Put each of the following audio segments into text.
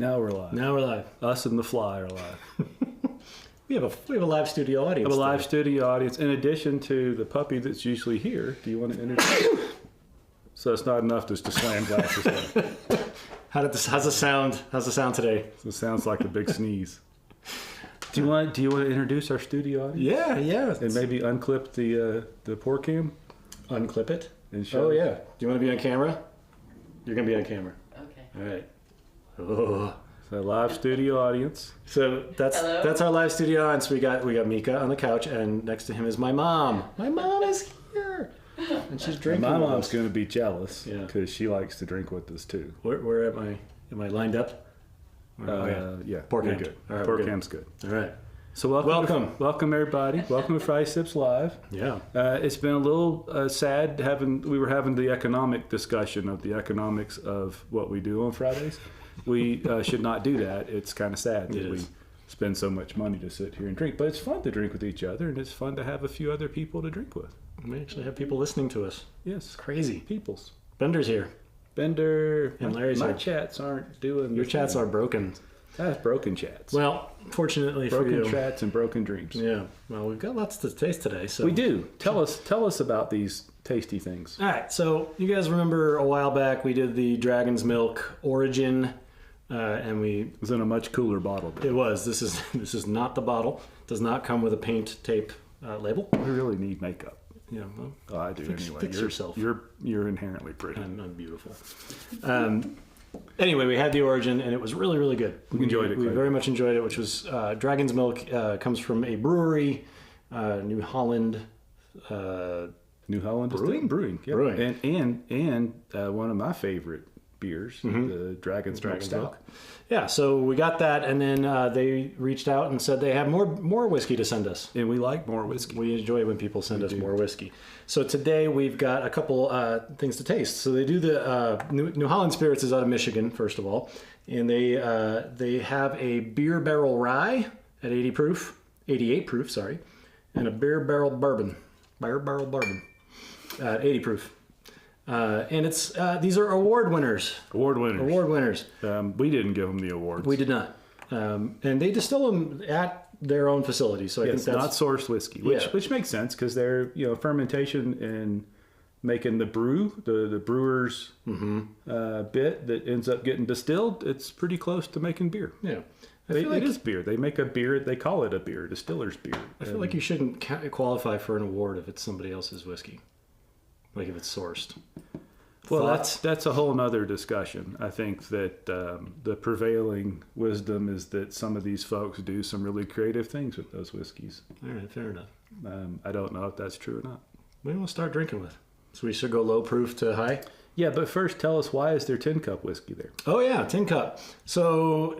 Now we're live. Now we're live. Us and the fly are live. We have a live studio audience. We have a live studio audience in addition to the puppy that's usually here. Do you want to introduce? So it's not enough just to slam glasses. How's the sound? How's the sound today? So it sounds like a big sneeze. Do you want to introduce our studio audience? Yeah. And maybe unclip the pour cam? Unclip it. And show. Oh yeah. Do you want to be on camera? You're gonna be on camera. Okay. All right. Oh. So live studio audience. So that's our live studio audience. We got Mika on the couch, and next to him is my mom. My mom is here, and she's drinking. My mom's going to be jealous because Yeah. she likes to drink with us too. Where am I? Am I lined up? Yeah. Pour you're cam's good. All right, Pour we're good. cam's good. All right. So welcome everybody. Welcome to Friday Sips Live. Yeah. It's been a little sad we were having the economic discussion of the economics of what we do on Fridays. We should not do that. It's kind of sad that we spend so much money to sit here and drink, but it's fun to drink with each other, and it's fun to have a few other people to drink with. We actually have people listening to us. Yes, It's crazy. peoples. Bender's here. Bender And Larry's my here. chats aren't doing. Your chats are broken. That's broken chats. Well, fortunately broken for you. chats and broken dreams. Yeah. Well, we've got lots to taste today. So We do. Tell us about these tasty things. All right. So you guys remember a while back we did the Dragon's Milk Origin, and It was in a much cooler bottle. it was. This is not the bottle. It does not come with a paint tape label. We really need makeup. Yeah. Well, Oh, I do anyway. fix yourself. You're inherently pretty. I'm beautiful. Anyway, we had the Origin, and it was really, really good. We enjoyed it We quite very much enjoyed it, which was Dragon's Milk. Comes from a brewery, New Holland. New Holland Brewing. Yep. Brewing. And one of my favorite beers, the Dragon's Milk Stout. Milk. Yeah, so we got that, and then they reached out and said they have more whiskey to send us. And we like more whiskey. We enjoy when people send us more whiskey. So today we've got a couple things to taste. So they do the New Holland Spirits is out of Michigan, first of all, and they have a beer barrel rye at 88 proof, and a beer barrel bourbon at 80 proof. And it's these are award winners. Award winners. We didn't give them the awards. We did not. And they distill them at their own facility. So I think that's not sourced whiskey, which makes sense because they're fermentation and making the brew, the brewer's bit that ends up getting distilled. It's pretty close to making beer. Yeah. It is beer. They make a beer. They call it a beer, distiller's beer. I feel like you shouldn't qualify for an award if it's somebody else's whiskey. Like if it's sourced. Well, Thoughts? that's a whole nother discussion. I think that the prevailing wisdom is that some of these folks do some really creative things with those whiskeys. All right, fair enough. I don't know if that's true or not. What do you want to start drinking with? So we should go low proof to high? Yeah, but first tell us, why is there tin cup whiskey there? Oh yeah, tin cup. So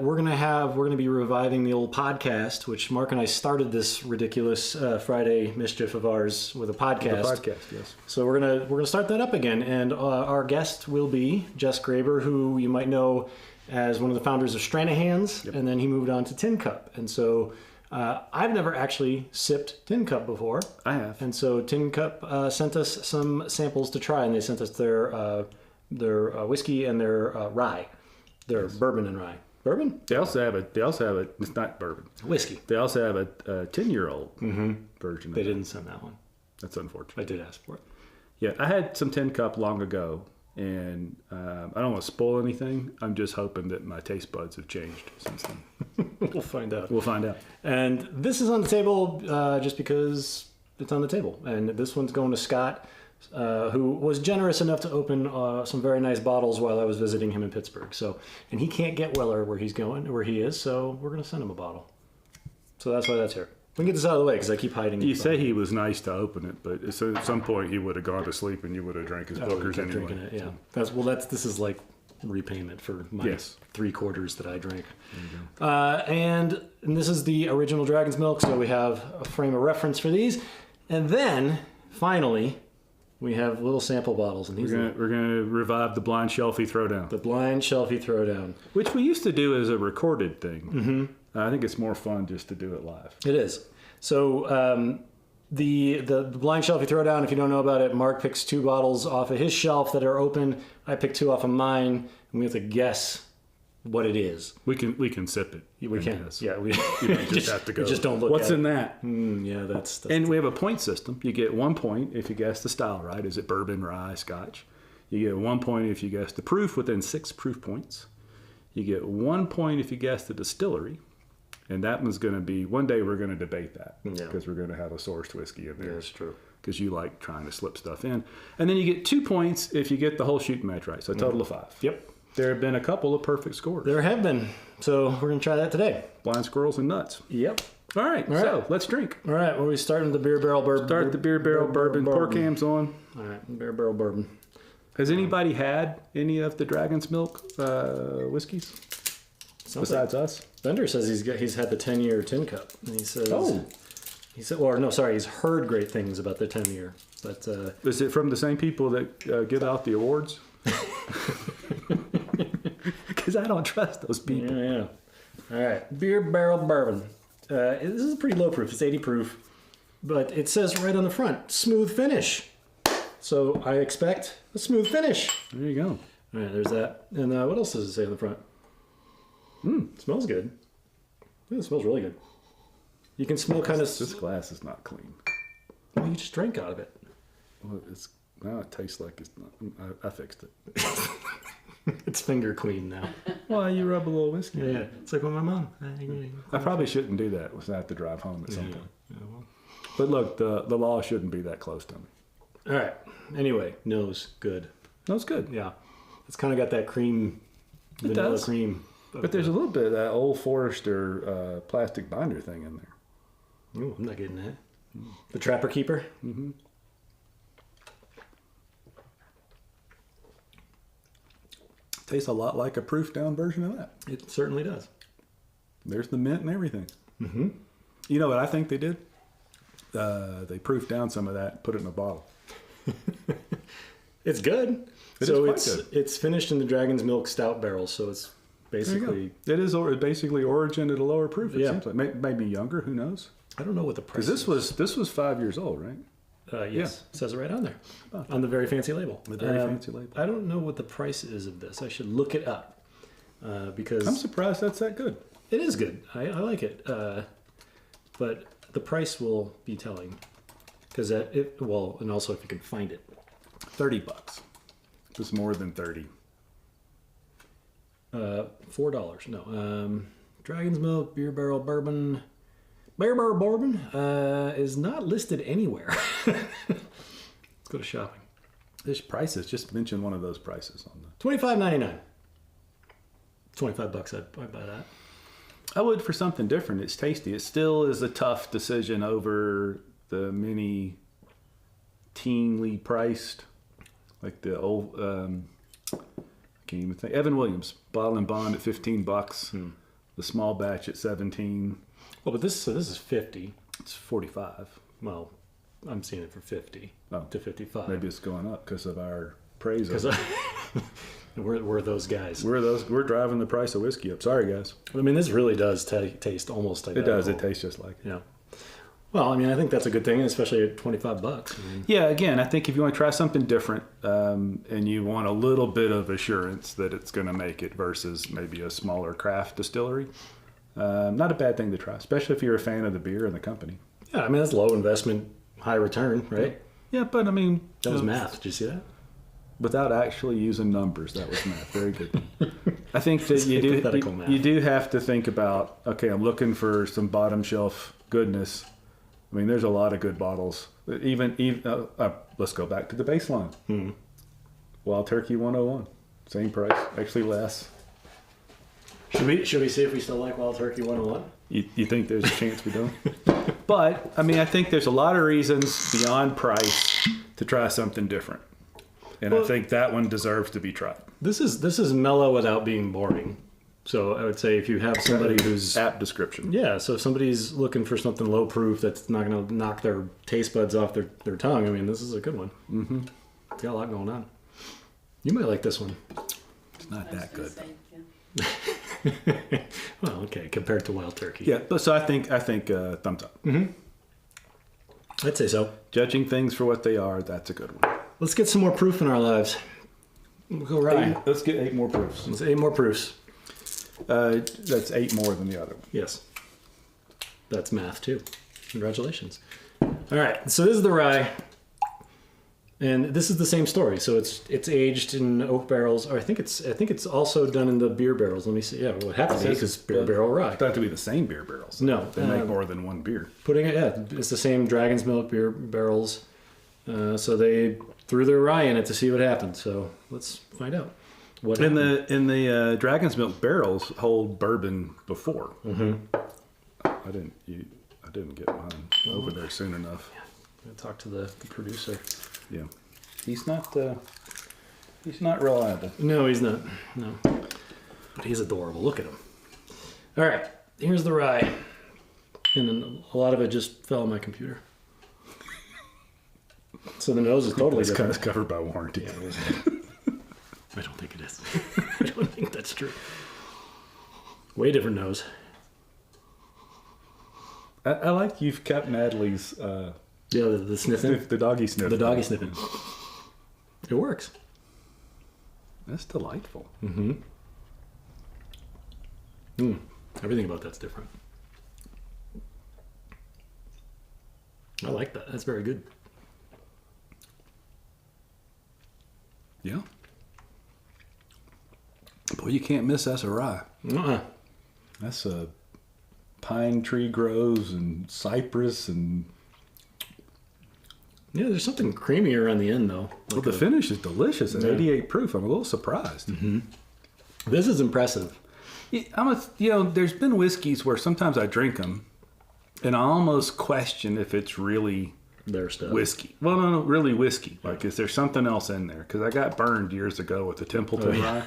we're gonna be reviving the old podcast, which Mark and I started this ridiculous Friday mischief of ours with a podcast. The podcast, yes. So we're gonna start that up again, and our guest will be Jess Graber, who you might know as one of the founders of Stranahan's, and then he moved on to Tin Cup. And so I've never actually sipped Tin Cup before. I have. And so Tin Cup sent us some samples to try, and they sent us their whiskey and their rye, their bourbon and rye. Bourbon? They also have a. It's not bourbon. Whiskey. They also have a 10-year-old version. They didn't send that one. That's unfortunate. I did ask for it. Yeah, I had some tin cup long ago, and I don't want to spoil anything. I'm just hoping that my taste buds have changed since then. We'll find out. We'll find out. And this is on the table just because it's on the table. And this one's going to Scott, who was generous enough to open some very nice bottles while I was visiting him in Pittsburgh. So, and he can't get Weller where he is, so we're going to send him a bottle. So that's why that's here. We can get this out of the way because I keep hiding. You say he was nice to open it, but at some point he would have gone to sleep and you would have drank his bookers anyway. Drinking it, yeah. This is like repayment for my 3 quarters that I drank. And this is the original Dragon's Milk, so we have a frame of reference for these. And then finally, we have little sample bottles, and these we're gonna revive the blind shelfie throwdown. The blind shelfie throwdown, which we used to do as a recorded thing. I think it's more fun just to do it live. It is. So the blind shelfie throwdown, if you don't know about it, Mark picks 2 bottles off of his shelf that are open. I pick 2 off of mine, and we have to guess what it is. We can sip it. We can. This. Yeah, we You don't just have to go. just don't look. What's at in it. that? Yeah, that's And we have a point system. You get 1 point if you guess the style right. Is it bourbon, rye, scotch? You get 1 point if you guess the proof within 6 proof points. You get 1 point if you guess the distillery. And that one's going to be, one day we're going to debate that. Because we're going to have a sourced whiskey in there. Yeah, that's true. Because you like trying to slip stuff in. And then you get 2 points if you get the whole shooting match right. So a total of 5. Yep. There have been a couple of perfect scores. There have been. So we're going to try that today. Blind squirrels and nuts. Yep. All right. So let's drink. All right. Well, we starting the beer barrel bourbon. Start the beer barrel bourbon. Pour cams on. All right. Beer barrel bourbon. Has anybody had any of the Dragon's Milk whiskeys besides us? Bender says he's had the 10-year tin cup, and he says he's heard great things about the 10-year. But is it from the same people that give out the awards? Because I don't trust those people. Yeah. All right, beer barrel bourbon. This is pretty low proof. It's 80 proof, but it says right on the front, smooth finish. So I expect a smooth finish. There you go. All right, there's that. And what else does it say on the front? Smells good. Yeah, it smells really good. You can smell kind of... This glass is not clean. Well, you just drank out of it. Well, now it tastes like it's not. I fixed it. It's finger clean now. Well, you rub a little whiskey. Yeah. It's like with my mom. I probably shouldn't do that. We'll have to drive home at some point. Yeah, well. But look, the law shouldn't be that close to me. All right. Anyway, nose good. No, it's good. Yeah. It's kind of got that cream, vanilla cream. But there's a little bit of that Old Forester plastic binder thing in there. Ooh, I'm not getting that. The Trapper Keeper. Mm-hmm. Tastes a lot like a proof down version of that. It certainly does. There's the mint and everything. Mm-hmm. You know what I think they did? They proofed down some of that and put it in a bottle. It's good. It's finished in the Dragon's Milk Stout barrel, so it's basically... It is basically origin at a lower proof, it seems like. Maybe younger, who knows? I don't know what the price is. Because this was 5 years old, right? Yes, it says it right on there. On the very fancy label. The very fancy label. I don't know what the price is of this. I should look it up. Because I'm surprised that's that good. It is good. I like it. But the price will be telling. Because and also if you can find it. $30. It's more than 30. $4. No. Dragon's Milk, Beer Barrel Bourbon. Beer Barrel Bourbon is not listed anywhere. Let's go to shopping. This prices, just mention one of those prices on the $25.99. $25. I'd buy that. I would for something different. It's tasty. It still is a tough decision over the mini teenly priced, like the old. I can't even think. Evan Williams Bottle and Bond at $15. The small batch at 17. Well, but this is 50. It's 45. Well, I'm seeing it for 50 to 55. Maybe it's going up because of our praise. Because we're those guys. We're driving the price of whiskey up. Sorry, guys. I mean, this really does taste almost identical. It does. It tastes just like it. Yeah. Well, I mean, I think that's a good thing, especially at $25. I mean, yeah. Again, I think if you want to try something different and you want a little bit of assurance that it's going to make it versus maybe a smaller craft distillery, not a bad thing to try, especially if you're a fan of the beer and the company. Yeah, I mean, that's low investment, high return, right? Yeah, but I mean... That was math. Did you see that? Without actually using numbers, that was math. Very good. I think that you do have to think about, okay, I'm looking for some bottom shelf goodness. I mean, there's a lot of good bottles. Even let's go back to the baseline. Wild Turkey 101. Same price, actually less. Should we see if we still like Wild Turkey 101? You think there's a chance we don't? But, I mean, I think there's a lot of reasons beyond price to try something different. And I think that one deserves to be tried. This is mellow without being boring. So I would say if you have somebody who's... Apt description. Yeah, so if somebody's looking for something low proof that's not going to knock their taste buds off their tongue, I mean, this is a good one. Mm-hmm. It's got a lot going on. You might like this one. It's not that good. Well, okay, compared to Wild Turkey. Yeah, but so I think thumbs up. Mm-hmm. I'd say so. Judging things for what they are, that's a good one. Let's get some more proof in our lives. We'll go rye. Let's get 8 more proofs. Let's 8 more proofs. That's 8 more than the other one. Yes. That's math too. Congratulations. All right, so this is the rye. And this is the same story. So it's aged in oak barrels, or I think it's also done in the beer barrels. Let me see. Yeah, well, it has to be because beer barrel rye. It doesn't have to be the same beer barrels. No, they make more than one beer. It's the same Dragon's Milk beer barrels. So they threw their rye in it to see what happened. So let's find out. What in the Dragon's Milk barrels hold bourbon before. Mm-hmm. I didn't get mine over there soon enough. Yeah. I'm gonna talk to the producer. Yeah, he's not reliable. No, he's not. No, but he's adorable. Look at him. All right, here's the rye, and then a lot of it just fell on my computer. So the nose is totally different. It's covered by warranty. Yeah, it is. I don't think it is. I don't think that's true. Way different nose. I like you've kept Natalie's. Yeah, the sniffing. The doggy sniffing. The doggy sniffing. It works. That's delightful. Mm-hmm. Everything about that's different. I like that. That's very good. Yeah. Boy, you can't miss that's a rye. Uh-uh. That's a pine tree grows and cypress and... Yeah, there's something creamier on the end, though. Well, the finish is delicious at 88 proof. I'm a little surprised. Mm-hmm. This is impressive. There's been whiskeys where sometimes I drink them, and I almost question if it's really their stuff. Whiskey. Well, no, really whiskey. Like, is there something else in there? Because I got burned years ago with the Templeton rye.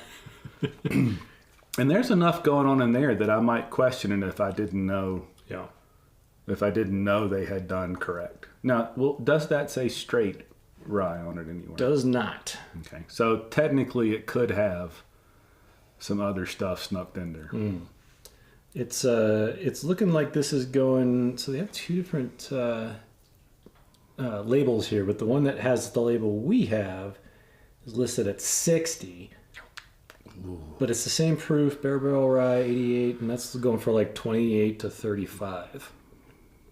And there's enough going on in there that I might question it if I didn't know. Yeah. If I didn't know they had done correct. Now, does that say straight rye on it anywhere? Does not. Okay. So technically it could have some other stuff snuck in there. Mm. It's looking like this is going... So they have two different labels here, but the one that has the label we have is listed at 60. Ooh. But it's the same proof, barrel rye, 88, and that's going for like 28 to 35.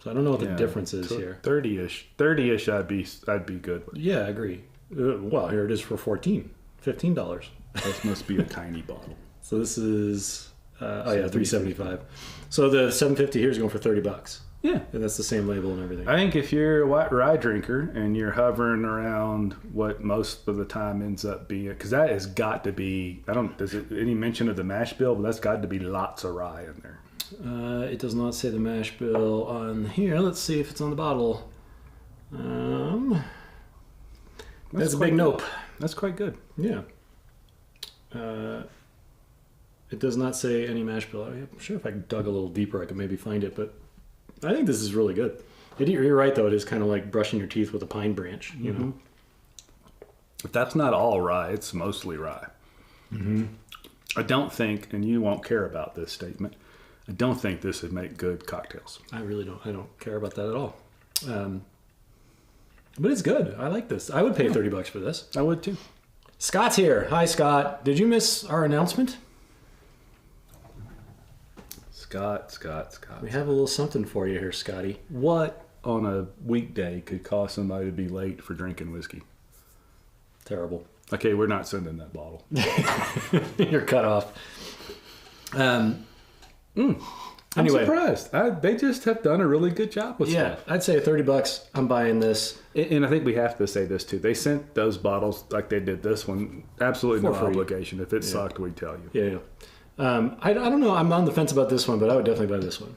So I don't know what the difference is here. 30-ish I'd be good with. Yeah, I agree. Well, here it is for $15. This must be a tiny bottle. So this is $3.75. So the $7.50 here is going for $30. Yeah, and that's the same label and everything. I think if you're a white rye drinker and you're hovering around what most of the time ends up being, because that has got to be, does it any mention of the mash bill? But that's got to be lots of rye in there. It does not say the mash bill on here. Let's see if it's on the bottle. That's a big nope. That's quite good. Yeah. It does not say any mash bill. I'm sure if I dug a little deeper, I could maybe find it, but I think this is really good. You're right, though. It is kind of like brushing your teeth with a pine branch, you know? If that's not all rye, it's mostly rye. Mm-hmm. I don't think, and you won't care about this statement, I don't think this would make good cocktails. I really don't. I don't care about that at all. But it's good. I like this. I would pay $30 for this. I would too. Scott's here. Hi, Scott. Did you miss our announcement? Scott. We have a little something for you here, Scotty. What on a weekday could cause somebody to be late for drinking whiskey? Terrible. Okay, we're not sending that bottle. You're cut off. I'm surprised. They just have done a really good job with stuff. I'd say $30. I'm buying this. And I think we have to say this too. They sent those bottles like they did this one. Absolutely no obligation. If it sucked, we'd tell you. Yeah. I don't know. I'm on the fence about this one, but I would definitely buy this one.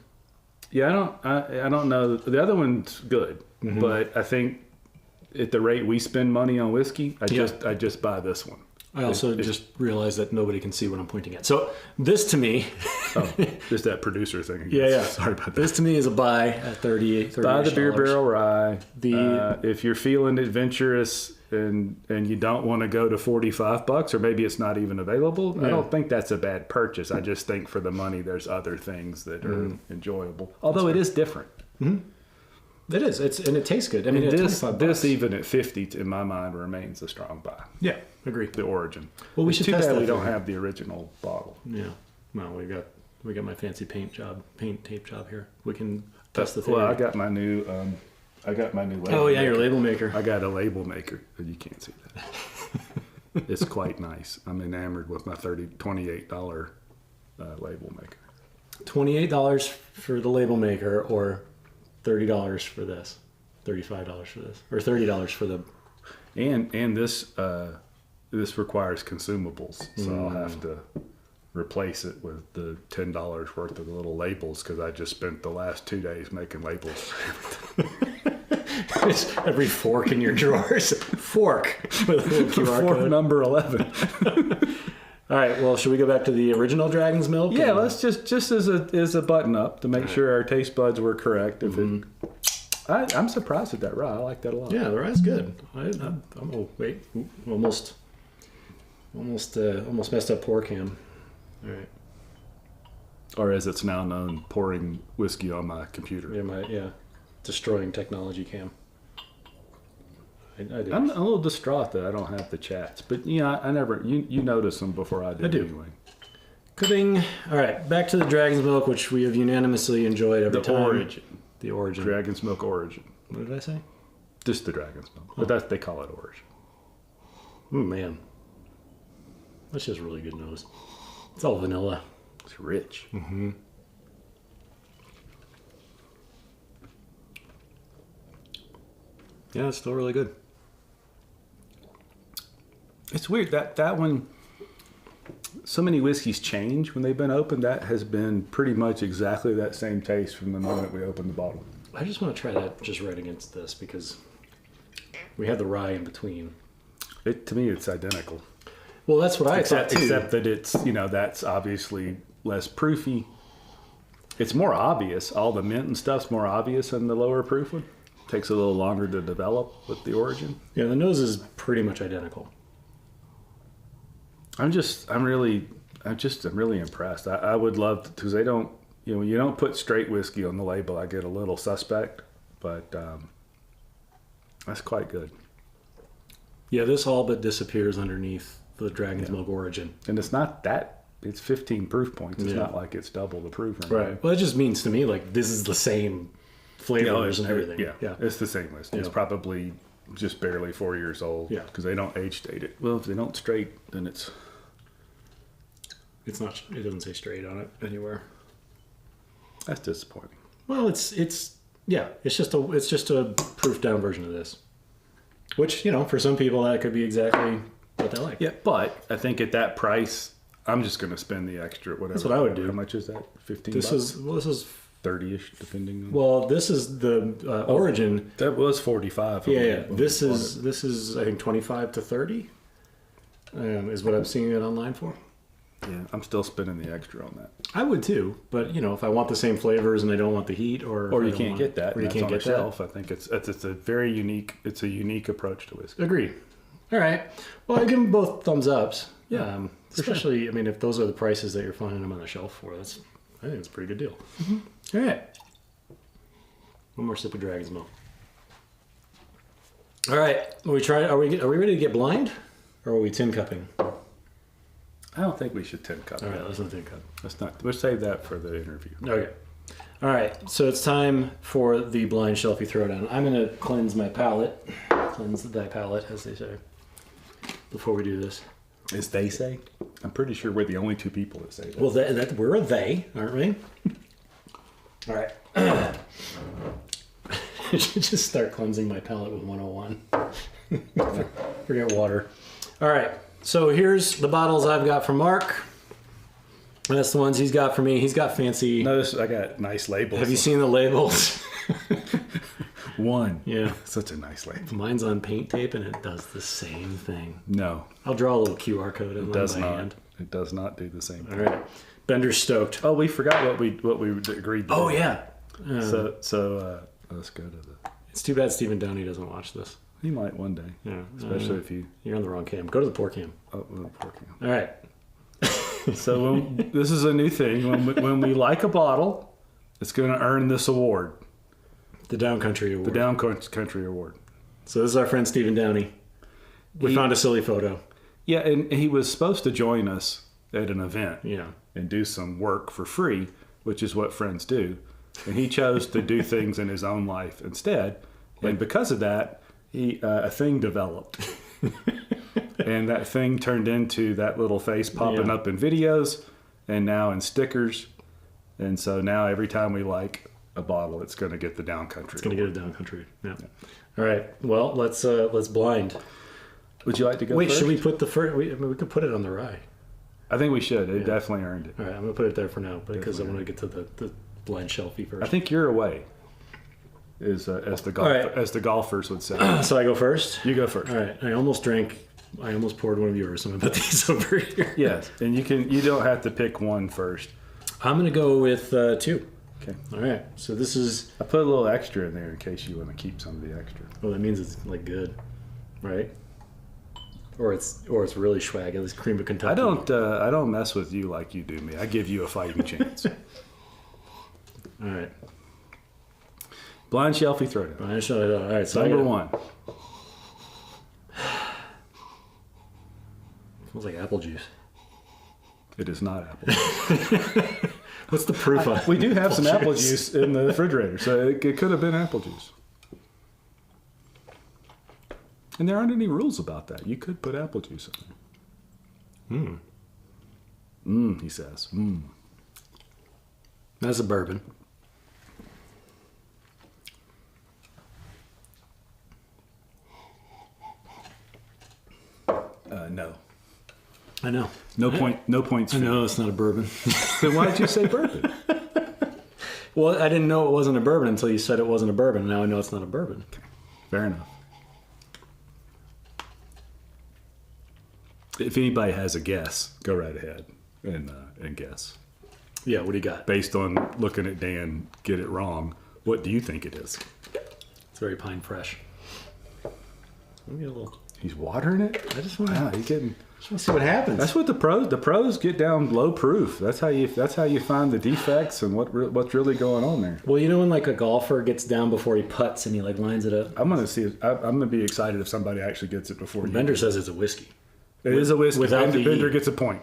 Yeah, I don't know. The other one's good, but I think at the rate we spend money on whiskey, I just buy this one. I also just realized that nobody can see what I'm pointing at. So this to me... just that producer thing. Yeah. Sorry about that. This to me is a buy at $30. Buy the beer barrel rye. If you're feeling adventurous and you don't want to go to $45, or maybe it's not even available, I don't think that's a bad purchase. I just think for the money, there's other things that are enjoyable. Although it is different. Mm-hmm. It is. And it tastes good. I mean, this even at 50, in my mind, remains a strong buy. Yeah, agree. The origin. Well, we should test that. We don't have the original bottle. Yeah. Well, we got my fancy paint tape job here. We can test the theory. Well, I got my new label. Oh yeah, maker. your label maker. I got a label maker. You can't see that. It's quite nice. I'm enamored with my $28 label maker. $28 for the label maker, or $30 for this, $35 for this, or $30 for the. And this requires consumables, so I'll have to replace it with the $10 worth of the little labels because I just spent the last 2 days making labels for everything. Every fork in your drawers. Fork with a little QR Fork code. number 11. All right. Well, should we go back to the original Dragon's Milk? Yeah, let's just as a button up to make sure our taste buds were correct. If I'm surprised at that rye. I like that a lot. Yeah, the rye's good. Almost messed up pour cam. All right. Or as it's now known, pouring whiskey on my computer. Yeah, destroying technology cam. I do. I'm a little distraught that I don't have the chats, but I never. You notice them before I do. I do. Anyway. Good. All right, back to the Dragon's Milk, which we have unanimously enjoyed every time. The origin. Dragon's Milk origin. What did I say? Just the Dragon's Milk, but they call it origin. Oh man, that's just really good nose. It's all vanilla. It's rich. Mm-hmm. Yeah, it's still really good. It's weird that one. So many whiskeys change when they've been opened. That has been pretty much exactly that same taste from the moment we opened the bottle. I just want to try that just right against this because we had the rye in between. To me, it's identical. Well, that's what I thought too. Except that it's that's obviously less proofy. It's more obvious. All the mint and stuff's more obvious in the lower proof one. Takes a little longer to develop with the origin. Yeah, the nose is pretty much identical. I'm really impressed. I would love to, because they don't, when you don't put straight whiskey on the label, I get a little suspect, but that's quite good. Yeah, this all but disappears underneath the Dragon's Milk origin. And it's not that, it's 15 proof points. It's not like it's double the proof. Right. Well, it just means to me like this is the same flavors and everything. Yeah, it's the same whiskey. It's probably just barely 4 years old. Yeah. Because they don't age date it. Well, if they don't straight, then it's not. It doesn't say straight on it anywhere. That's disappointing. Well, it's just a proof down version of this, which for some people that could be exactly what they like. Yeah, but I think at that price, I'm just going to spend the extra whatever. That's what I would do. How much is that? 15. This is 30ish, depending on. Well, this is the origin. That was 45. Yeah. This is I think 25 to 30. Is what I'm seeing it online for. Yeah, I'm still spending the extra on that. I would too, but if I want the same flavors and I don't want the heat, or you can't get that, or you can't get that. I think it's a very unique. It's a unique approach to whiskey. Agreed. All right. Well, I give them both thumbs ups. Yeah, especially, sure. If those are the prices that you're finding them on the shelf for, I think it's a pretty good deal. Mm-hmm. All right. One more sip of Dragon's Milk. All right. Are we ready to get blind, or are we tin cupping? I don't think we should tin cup. All right, let's not tin cup. We'll save that for the interview. Okay. All right. So it's time for the blind shelfie throwdown. I'm going to cleanse my palate. Cleanse thy palate, as they say. Before we do this. As they say? I'm pretty sure we're the only two people that say that. Well, we're a they, aren't we? All right. Just start cleansing my palate with 101. Forget water. All right. So here's the bottles I've got for Mark. That's the ones he's got for me. He's got fancy. Notice I got nice labels. Have you seen the labels? One. Yeah. Such a nice label. Mine's on paint tape and it does the same thing. No. I'll draw a little QR code in my hand. It does not do the same thing. All right. Bender's stoked. Oh, we forgot what we agreed to. Oh, yeah. So let's go to the. It's too bad Stephen Downey doesn't watch this. He might one day. Yeah. Especially if you. You're on the wrong cam. Go to the pour cam. Oh, the pour cam. All right. So this is a new thing. When we like a bottle, it's going to earn this award. The Downcountry Award. The Downcountry Award. So this is our friend Stephen Downey. We found a silly photo. Yeah, and he was supposed to join us at an event Yeah. and do some work for free, which is what friends do. And he chose to do things in his own life instead. And because of that, a thing developed. And that thing turned into that little face popping up in videos and now in stickers. And so now every time we like a bottle, it's going to get the Down Country. It's going to get a Down Country. Yeah. All right. Well, let's blind. Would you like to go Wait, first? should we put the first? We could put it on the rye. I think we should. It definitely earned it. All right, I'm going to put it there for now because I want to get to the blind shelfie first. I think you're away, as the golfers would say. So I go first? You go first. All right. I almost poured one of yours. So I'm going to put these over here. Yes, and you don't have to pick one first. I'm going to go with 2. Okay. All right. So this is... I put a little extra in there in case you want to keep some of the extra. Well, that means it's like good, right? Or it's really swag. It's cream of Kentucky. I don't mess with you like you do me. I give you a fighting chance. All right. Blind shelfie throwdown. Blind shelfie. All right. So Number 1. Smells like apple juice. It is not apple juice. What's the proof on? We do have some apple juice in the refrigerator, so it could have been apple juice. And there aren't any rules about that. You could put apple juice in there. He says. That's a bourbon. No. I know. No points. I know it's not a bourbon. Then why did you say bourbon? Well, I didn't know it wasn't a bourbon until you said it wasn't a bourbon. Now I know it's not a bourbon. Okay. Fair enough. If anybody has a guess, go right ahead and guess. Yeah, what do you got? Based on looking at Dan get it wrong, what do you think it is? It's very pine fresh. Let me get a little... He's watering it? I just want to... He's getting... Just want to see what happens. That's what the pros get down low proof. That's how you find the defects and what's really going on there. Well, you know when like a golfer gets down before he putts and he like lines it up? I'm gonna be excited if somebody actually gets it before you. Bender says it's a whiskey. It is a whiskey. Without the Bender E. gets a point.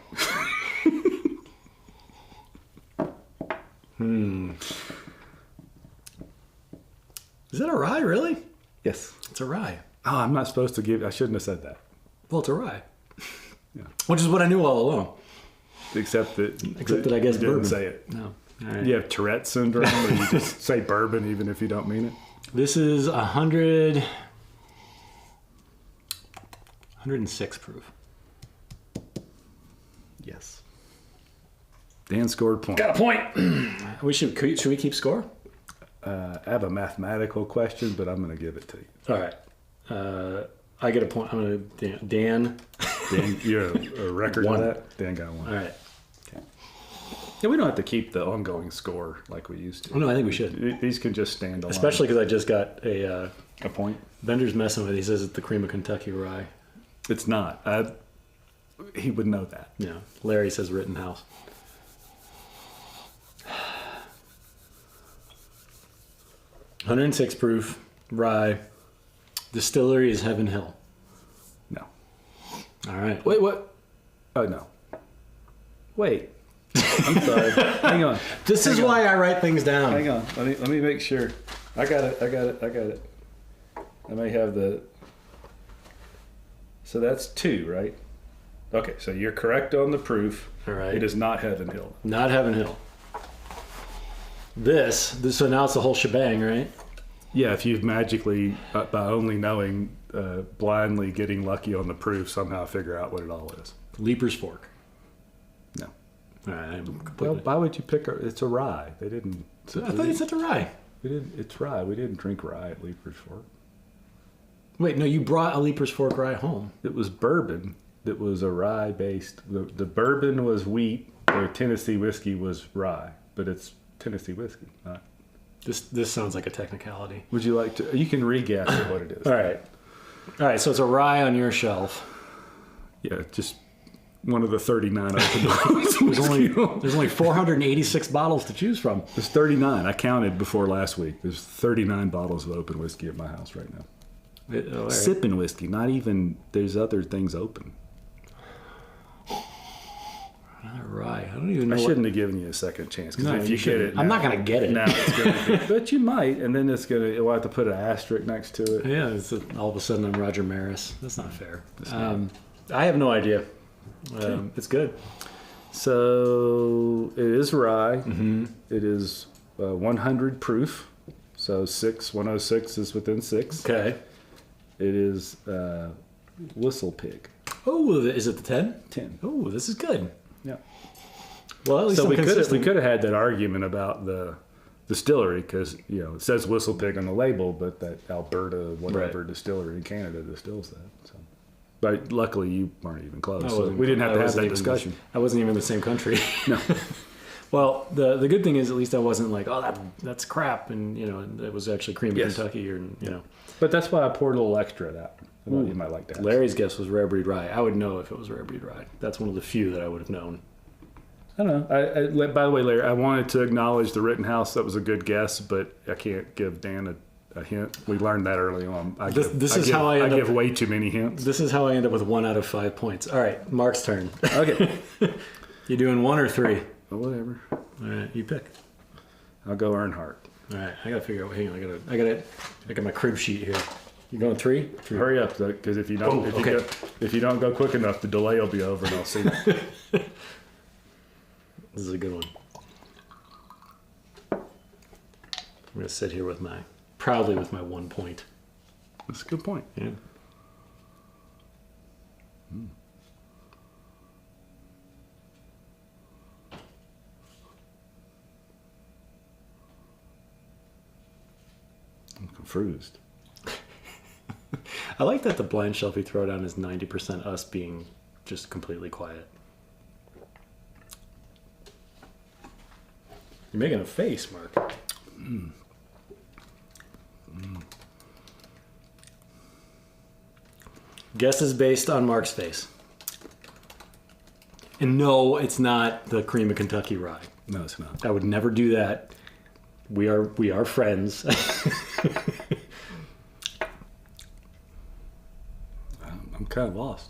Is that a rye, really? Yes. It's a rye. Oh, I'm not supposed to give. I shouldn't have said that. Well, it's a rye. Yeah. Which is what I knew all along. Except that I guess you bourbon. didn't say it. No. All right. You have Tourette syndrome, or you just say bourbon even if you don't mean it. This is 106 proof. Yes. Dan scored point. Got a point. Should we keep score? I have a mathematical question, but I'm going to give it to you. All right. I get a point. I'm going to Dan. Dan, you're a record One. of that? Dan got one. All right. Okay. Yeah, we don't have to keep the ongoing score like we used to. Oh, no, I think we should. These can just stand alone. Especially because I just got a point. Bender's messing with it. He says it's the cream of Kentucky rye. It's not. He would know that. Yeah. Larry says Rittenhouse. (106 proof rye). Distillery is Heaven Hill. No. All right. Wait, what? Oh, no. Wait. I'm sorry. Hang on. This is why I write things down. Hang on. Let me make sure. I got it. I may have the... So that's 2, right? Okay, so you're correct on the proof. All right. It is not Heaven Hill. Not Heaven Hill. This, so now it's the whole shebang, right? Yeah, if you've magically, by only knowing, blindly getting lucky on the proof, somehow figure out what it all is. Leaper's Fork. No. All right. Well, why would you pick it's a rye. They didn't... I thought you said the rye. It's rye. We didn't drink rye at Leaper's Fork. Wait, no, you brought a Leaper's Fork rye home. It was bourbon that was a rye-based... The bourbon was wheat. The Tennessee whiskey was rye. But it's Tennessee whiskey, not... This sounds like a technicality. Would you like to... You can re-guess what it is. All right, so it's a rye on your shelf. Yeah, just one of the 39 open bottles. There's only 486 bottles to choose from. There's 39. I counted before last week. There's 39 bottles of open whiskey at my house right now. Right. Sipping whiskey, not even... There's other things open. All don't even know. I shouldn't have given you a second chance because if you get it, I'm not gonna get it. now it's gonna be, but you might, and then we'll have to put an asterisk next to it. Yeah, all of a sudden I'm Roger Maris. That's not fair. I have no idea. It's good. So it is rye. Mm-hmm. It is 100 proof. So 106 is within 6. Okay. It is Whistle Pig. Oh, is it the 10? 10. Oh, this is good. Yeah. Well, at least so I'm we consistent. could have had that argument about the distillery because it says Whistle Pig on the label, but that Alberta whatever distillery in Canada distills that. So, but luckily you weren't even close. So we didn't have to have that discussion. I wasn't even in the same country. No. Well, the good thing is at least I wasn't like, oh, that's crap, and it was actually cream of Kentucky, or But that's why I poured a little extra of that. I thought you might like that. Larry's guess was rare breed rye. I would know if it was rare breed rye. That's one of the few that I would have known. I don't know. By the way, Larry, I wanted to acknowledge the Rittenhouse. That was a good guess, but I can't give Dan a hint. We learned that early on. I give way too many hints. This is how I end up with 1 out of 5 points. All right, Mark's turn. Okay. You doing 1 or 3? Well, whatever. All right, you pick. I'll go Earnhardt. All right, I gotta figure out. Hang on, I got my crib sheet here. You going 3? 3. Hurry up, because if you don't, if you don't go quick enough, the delay will be over, and I'll see. This is a good one. I'm gonna sit here proudly with my 1 point. That's a good point. Yeah. I'm confused. I like that the blind shelf you throw down is 90% us being just completely quiet. You're making a face, Mark. Guess is based on Mark's face. And no, it's not the cream of Kentucky rye. No, it's not. I would never do that. We are friends. I'm kind of lost.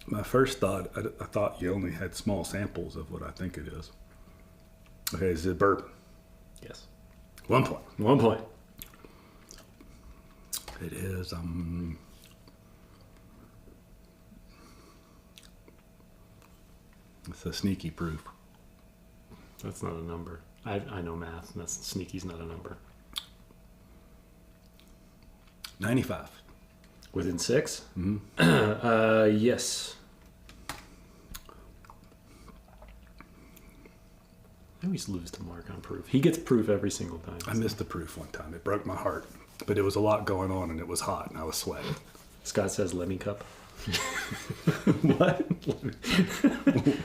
My first thought, I thought you only had small samples of what I think it is. Okay, is it bourbon? Yes. 1 point. 1 point. It is, it's a sneaky proof. That's not a number. I know math, and sneaky's not a number. 95. Within 6? Mm-hmm. Yes. I always lose to Mark on proof. He gets proof every single time. I missed the proof one time. It broke my heart. But it was a lot going on, and it was hot, and I was sweating. Scott says Lemme cup. What?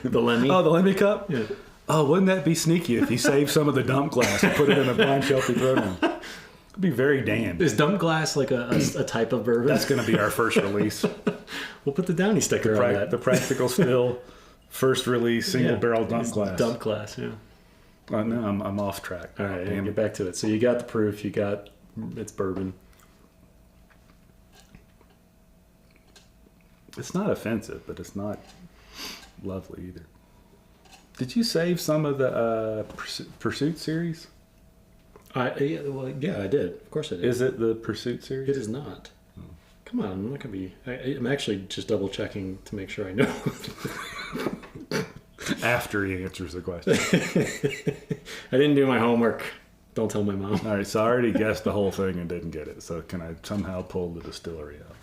The Lemme? Oh, the Lemme cup? Yeah. Oh, wouldn't that be sneaky if he saved some of the dump glass and put it in a blind shelf he threw down? It'd be very damned. Is dump glass like a type of bourbon? That's going to be our first release. We'll put the Downy sticker on that. The Practical Still first release single barrel dump glass. Dump glass, yeah. No, I'm off track. All right, get back to it. So you got the proof. It's bourbon. It's not offensive, but it's not lovely either. Did you save some of the Pursuit series? Yeah, I did. Of course I did. Is it the Pursuit series? It is not. Oh. Come on, I'm not gonna be. I'm actually just double checking to make sure I know. After he answers the question. I didn't do my homework. Don't tell my mom. All right, so I already guessed the whole thing and didn't get it. So can I somehow pull the distillery out?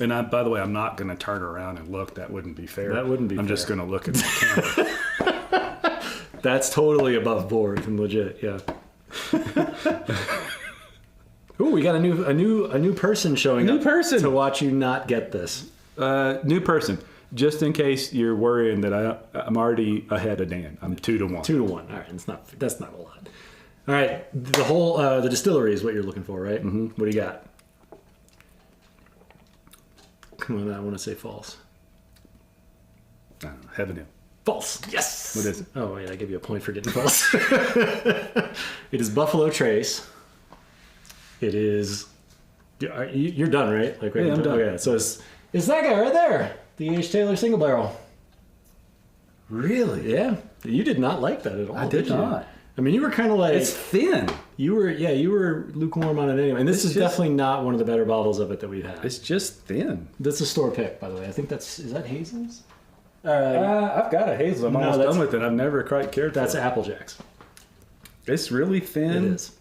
And by the way, I'm not going to turn around and look. That wouldn't be fair. That wouldn't be I'm fair. just going to look at the camera. That's totally above board and legit. Yeah. Ooh, we got a new person showing up. New person to watch you not get this. New person. Just in case you're worrying that I'm already ahead of Dan. I'm 2-1. 2-1. All right, that's not a lot. All right, the distillery is what you're looking for, right? Mm-hmm. What do you got? Come on, I want to say false. I don't know, Heaven Hill. False. Yes. What is it? Oh wait, I give you a point for getting false. It is Buffalo Trace. It is You're done, right? Like, Yeah, I'm done. Okay, so it's that guy right there, the H. Taylor single barrel. Really? Yeah, you did not like that at all. I did you? not. I mean, you were kind of like It's thin. you were lukewarm on it anyway. And this is definitely not one of the better bottles of it that we've had. It's just thin. That's a store pick, by the way. I think is that Hazel's? I've got a hazel. I'm almost done with it. I've never quite cared for it. That's Applejack's. It's really thin. It is.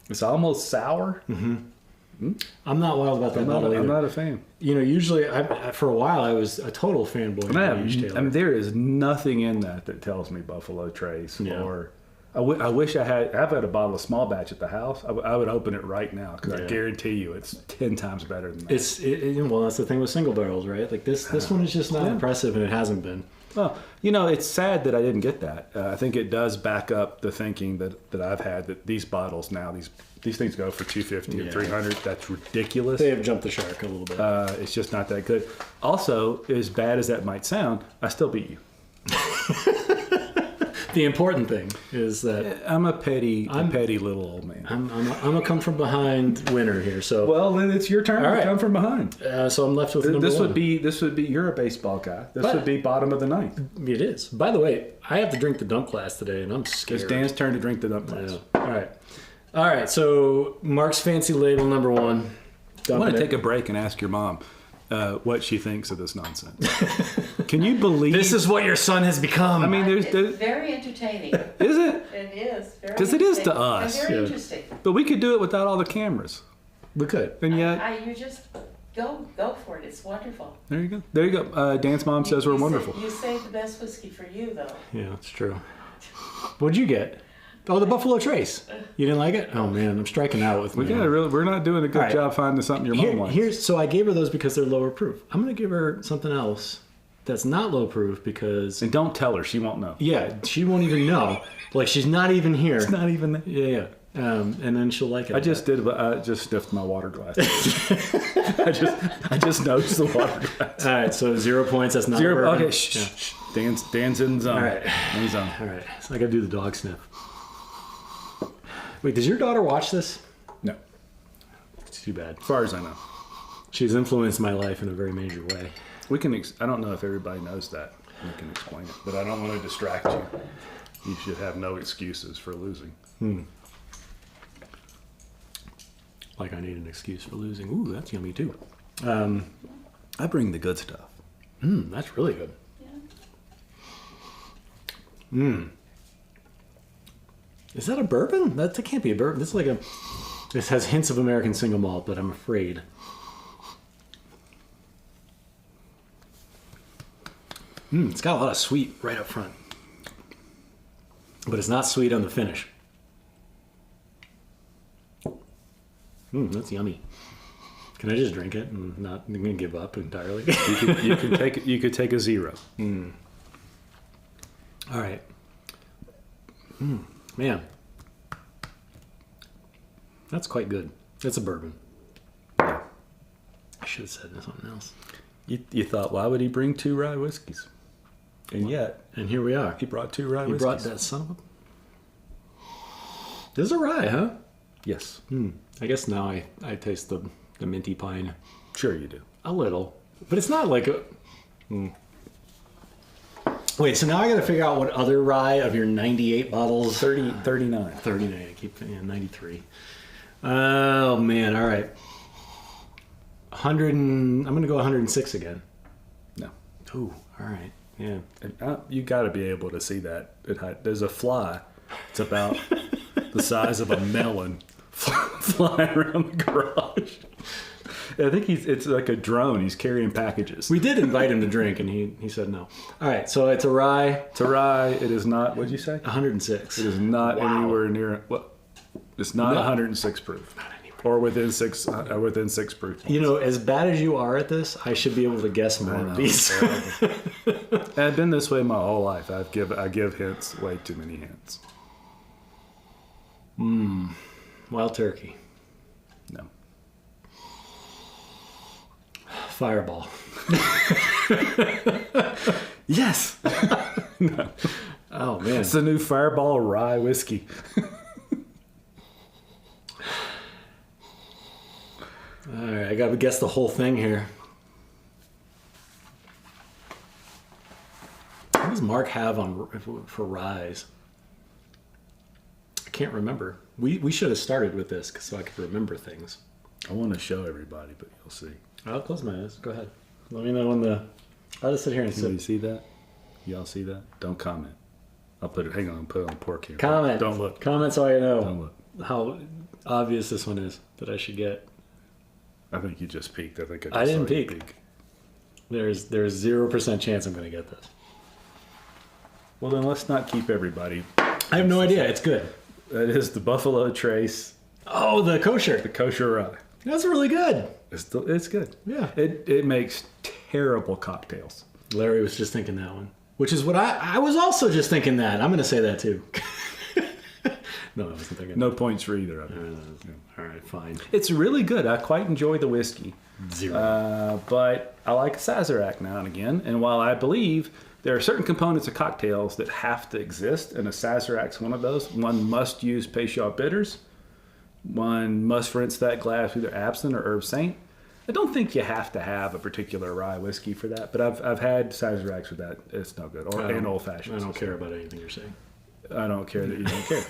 It's almost sour. I'm not wild about that bottle either. I'm not a fan. You know, usually for a while I was a total fanboy of H. Taylor. I mean, there is nothing in that tells me Buffalo Trace. Yeah. Or I wish I've had a bottle of small batch at the house. I would open it right now because I guarantee you it's 10 times better than that. Well, that's the thing with single barrels, right? Like this one is just not impressive, and it hasn't been. Well, you know, it's sad that I didn't get that. I think it does back up the thinking that I've had that these bottles now, these things go for $250 and $300. That's ridiculous. They have jumped the shark a little bit. It's just not that good. Also, as bad as that might sound, I still beat you. The important thing is that I'm a petty little old man. I'm a come from behind winner here. So Well, then it's your turn to come from behind. so I'm left with number This one. would be you're a baseball guy. This would be bottom of the ninth. It is. By the way, I have to drink the dunk glass today, and I'm scared. It's Dan's turn to drink the dump glass. Yeah. All right. So Mark's Fancy Label number one. I want to take a break and ask your mom what she thinks of this nonsense. Can you believe This is what your son has become. I mean, It's very entertaining. is it? It is. Because it is to us. And very interesting. But we could do it without all the cameras. we could. And yet, You just go for it. It's wonderful. there you go. There you go. Dan's mom says we're wonderful. You saved the best whiskey for you, though. Yeah, it's true. What'd you get? Oh, the Buffalo Trace. You didn't like it? Oh man, I'm striking out with. We're not doing a good job finding something your mom wants. So I gave her those because they're lower proof. I'm gonna give her something else that's not low proof because. And don't tell her; she won't know. Yeah, she won't even know. Like she's not even here. It's not even there. Yeah. And then she'll like it. I just sniffed my water glass. I just noticed the water glass. All right, so 0 points. That's not Zero. bourbon. Okay, shh. Dan's in the zone. All right. In the zone. All right, so I gotta do the dog sniff. Wait, does your daughter watch this? No, It's too bad. as far as I know, She's influenced my life in a very major way. we can. I don't know if everybody knows that. We can explain it, but I don't want to distract you. You should have no excuses for losing. Like I need an excuse for losing. Ooh, that's yummy too. I bring the good stuff. That's really good. Is that a bourbon? That can't be a bourbon. This has hints of American single malt, but I'm afraid. It's got a lot of sweet right up front. But it's not sweet on the finish. That's yummy. Can I just drink it and not give up entirely? You could take a 0. All right. Man. That's quite good. It's a bourbon. I should have said something else. You thought, why would he bring 2 rye whiskeys? And yet, And here we are. he brought 2 rye You whiskeys. brought that son of a... This is a rye, huh? Yes, I guess now I taste the minty pine. sure you do. A little. But it's not like a... Wait, so now I got to figure out what other rye of your 98 bottles... 39. 39. I keep thinking 93. Oh, man. All right. 100 and... I'm going to go 106 again. No. Ooh, all right. Yeah. You got to be able to see that. There's a fly. It's about the size of a melon flying around the garage. I think it's like a drone. He's carrying packages. We did invite him to drink, and he said no. All right, so it's a rye. It's a rye. It is not. What'd you say? 106. It is not anywhere near. Well, it's not No. 106 proof. Or within 6 proof. You know, as bad as you are at this, I should be able to guess more of these. I've been this way my whole life. I give hints, way too many hints. Wild turkey. No. Fireball. Yes. No. Oh, man. It's the new Fireball Rye Whiskey. All right, I got to guess the whole thing here. What does Mark have on for ryes? I can't remember. We should have started with this so I could remember things. I want to show everybody, but you'll see. I'll close my eyes. Go ahead. Let me know when the... I'll just sit here and Can you sip. see that? Y'all see that? Don't comment. I'll put it. Hang on. Put it on pork here. Comment. Don't look. Comment so I know Don't look. how obvious this one is that I should get. I think you just peeked. I think I didn't saw you peek. There's 0% chance I'm going to get this. Well, then let's not keep everybody. I have no idea. It's good. That is the Buffalo Trace, Oh, the the kosher. kosher rye. That's really good. It's good. Yeah. It makes terrible cocktails. Larry was just thinking that one, which is what I was also just thinking that. I'm going to say that too. No, I wasn't thinking No points for either of that. them. All right, fine. It's really good. I quite enjoy the whiskey. 0. But I like a Sazerac now and again. And while I believe there are certain components of cocktails that have to exist, and a Sazerac's one of those, one must use Peychaud bitters. One must rinse that glass with either absinthe or herb saint. I don't think you have to have a particular rye whiskey for that, but I've had Sazeracs with that. It's no good. And old fashioned. I don't care about anything you're saying. I don't care that you don't care.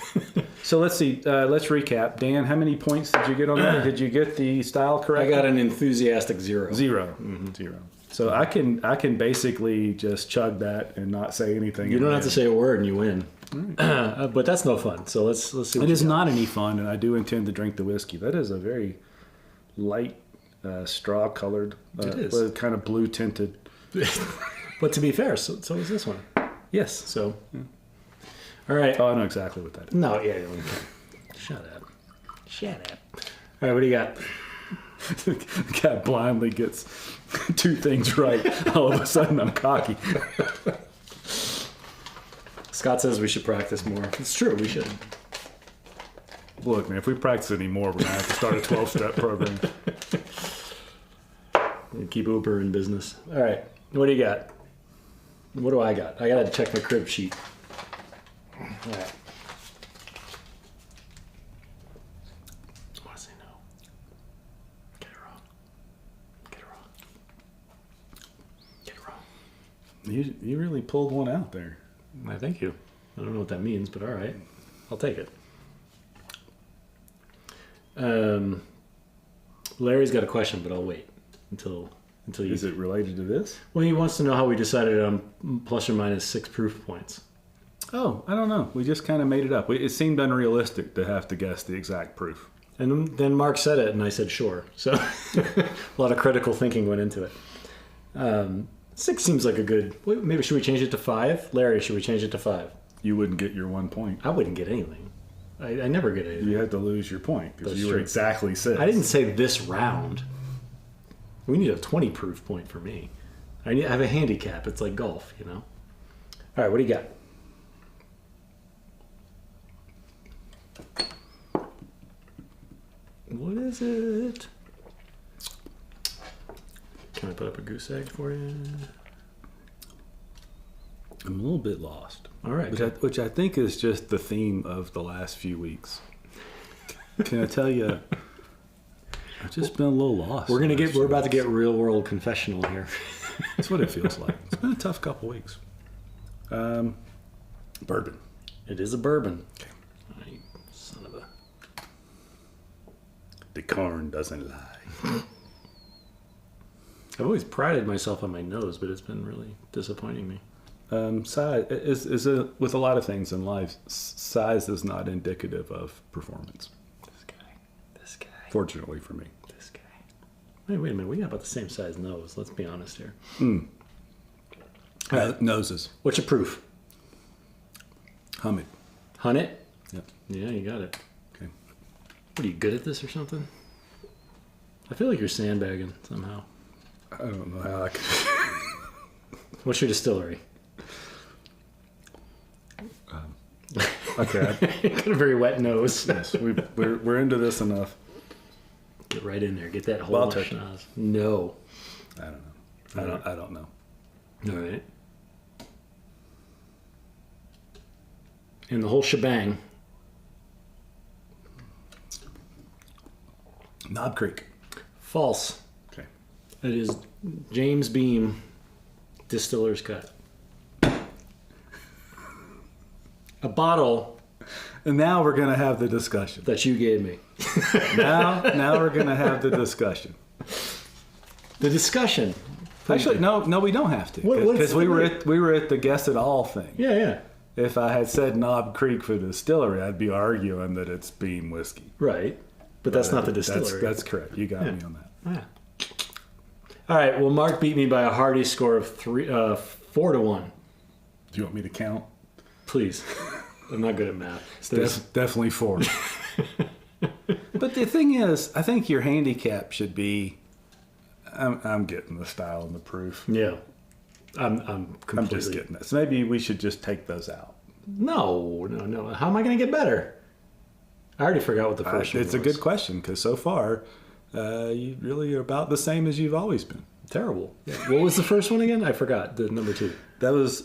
So let's see. Let's recap. Dan, how many points did you get on that? Did you get the style correct? I got an enthusiastic 0. 0. Mm-hmm. 0. So I can basically just chug that and not say anything. You don't have to say a word and you win. But that's no fun. So let's see. It is not any fun, and I do intend to drink the whiskey. That is a very light straw colored. It is. Kind of blue tinted. But to be fair, so is this one. Yes. So. All right. Oh, I know exactly what that is. No, yeah. Okay. Shut up. Shut up. All right, what do you got? The guy blindly gets 2 things right. All of a sudden, I'm cocky. Scott says we should practice more. It's true, we should. Look, man, if we practice anymore, we're going to have to start a 12-step program. Keep Uber in business. All right, what do you got? What do I got? I got to check my crib sheet. All right. I want to say no. Get it wrong. Get it wrong. Get it wrong. You really pulled one out there. Why, thank you. I don't know what that means, but all right. I'll take it. Larry's got a question, but I'll wait until you... Is it related to this? Well, he wants to know how we decided on plus or minus 6 proof points. Oh, I don't know. We just kind of made it up. It seemed unrealistic to have to guess the exact proof. And then Mark said it, and I said sure. So a lot of critical thinking went into it. 6 seems like a good... Maybe should we change it to 5? Larry, should we change it to 5? You wouldn't get your 1 point. I wouldn't get anything. I never get anything. You had to lose your point because That's you were true. exactly 6. I didn't say this round. We need a 20 proof point for me. I have a handicap. It's like golf, you know? All right, what do you got? What is it? Can I put up a goose egg for you? I'm a little bit lost. All right. Which I think is just the theme of the last few weeks. Can I tell you? I've just been a little lost. We're about to get real world confessional here. That's what it feels like. It's been a tough couple weeks. Bourbon. It is a bourbon. Okay. Right, son of a... The corn doesn't lie. I've always prided myself on my nose, but it's been really disappointing me. Size with a lot of things in life. Size is not indicative of performance. This guy. Fortunately for me. This guy. Wait a minute. We got about the same size nose. Let's be honest here. Noses. What's your proof? Hum it. Hunt it? Yep. Yeah, you got it. Okay. What, are you good at this or something? I feel like you're sandbagging somehow. I don't know how I could. What's your distillery? Okay. Got a very wet nose. Yes, we're into this enough. Get right in there. Get that whole Wild turkey. schnoz. No. I don't know. I don't know. All right. And the whole shebang. Knob Creek. False. Okay. It is James Beam Distiller's Cut. A bottle And now we're going to have the discussion. that you gave me. Now we're going to have the discussion. The discussion. Actually, no, we don't have to, What's because the we word? were at the guess it all thing. Yeah. If I had said Knob Creek for the distillery, I'd be arguing that it's Beam whiskey. Right. But that's not the distillery. That's correct. You got me on that. Yeah. All right. Well, Mark beat me by a hearty score of 4-1. Do you want me to count? Please. I'm not good at math. Definitely 4. But the thing is, I think your handicap should be. I'm getting the style and the proof. Yeah. I'm completely. I'm just getting this. Maybe we should just take those out. No. How am I going to get better? I already forgot what the first one It's was. a good question, because so far, you really are about the same as you've always been. Terrible. What was the first one again? I forgot. The number 2. That was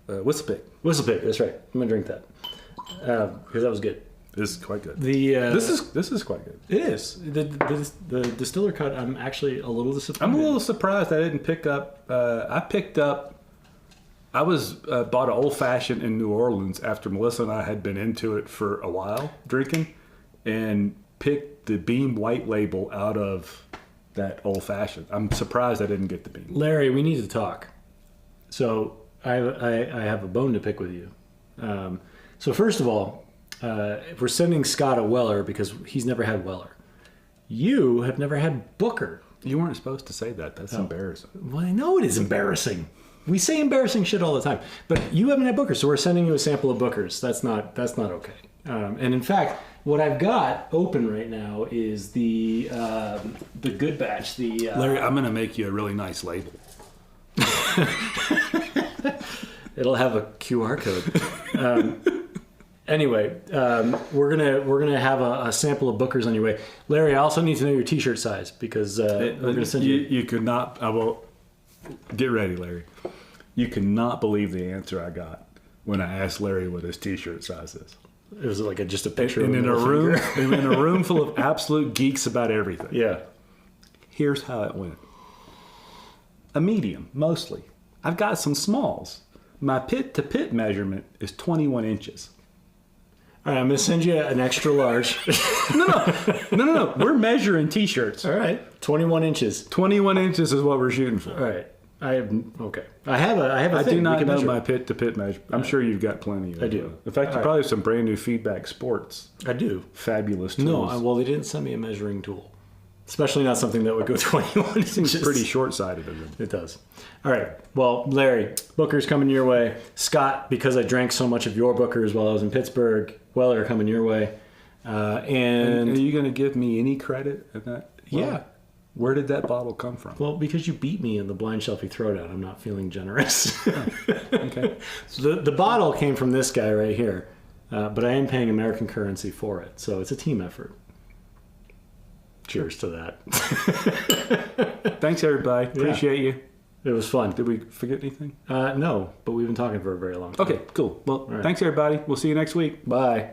Whistlepick. Whistlepick. That's right. I'm going to drink that. Because that was good. This is quite good. This is quite good. It is. The distiller cut, I'm actually a little disappointed. I'm a little surprised I didn't pick up. I bought an old fashioned in New Orleans after Melissa and I had been into it for a while drinking, and picked the Beam White Label out of that old fashioned. I'm surprised I didn't get the Beam. Larry, we need to talk. So I have a bone to pick with you. So first of all, we're sending Scott a Weller because he's never had Weller. You have never had Booker. You weren't supposed to say that. That's embarrassing. Well, I know it is embarrassing. We say embarrassing shit all the time, but you haven't had Booker, so we're sending you a sample of Booker's. That's not okay. And in fact, what I've got open right now is the good batch. Larry, I'm going to make you a really nice label. It'll have a QR code. Anyway, we're gonna have a sample of Booker's on your way. Larry, I also need to know your T-shirt size because we're gonna send you. You could not. I will. Get ready, Larry. You cannot believe the answer I got when I asked Larry what his T-shirt size is. It was like just a picture. And of in a room full of absolute geeks about everything. Yeah. Here's how it went. A medium, mostly. I've got some smalls. My pit to pit measurement is 21 inches. All right, I'm going to send you an extra large. No. We're measuring T-shirts. All right, 21 inches. 21 inches is what we're shooting for. All right. I have a I thing do not we can know measure. my pit to pit measure. I'm sure you've got plenty. I do. In fact, you probably have some brand new Feedback Sports. I do. Fabulous tools. No, well, they didn't send me a measuring tool. Especially not something that would go 21 inches. Pretty short-sighted of them. It does. All right. Well, Larry, Booker's coming your way. Scott, because I drank so much of your Booker's while I was in Pittsburgh, Weller coming your way. And are you going to give me any credit at that? Yeah. Where did that bottle come from? Well, because you beat me in the blind shelfie throwdown, I'm not feeling generous. Okay. So the bottle came from this guy right here, but I am paying American currency for it, so it's a team effort. Cheers to that. Thanks, everybody. Appreciate you. It was fun. Did we forget anything? No, but we've been talking for a very long time. Okay, cool. Well, thanks, everybody. We'll see you next week. Bye.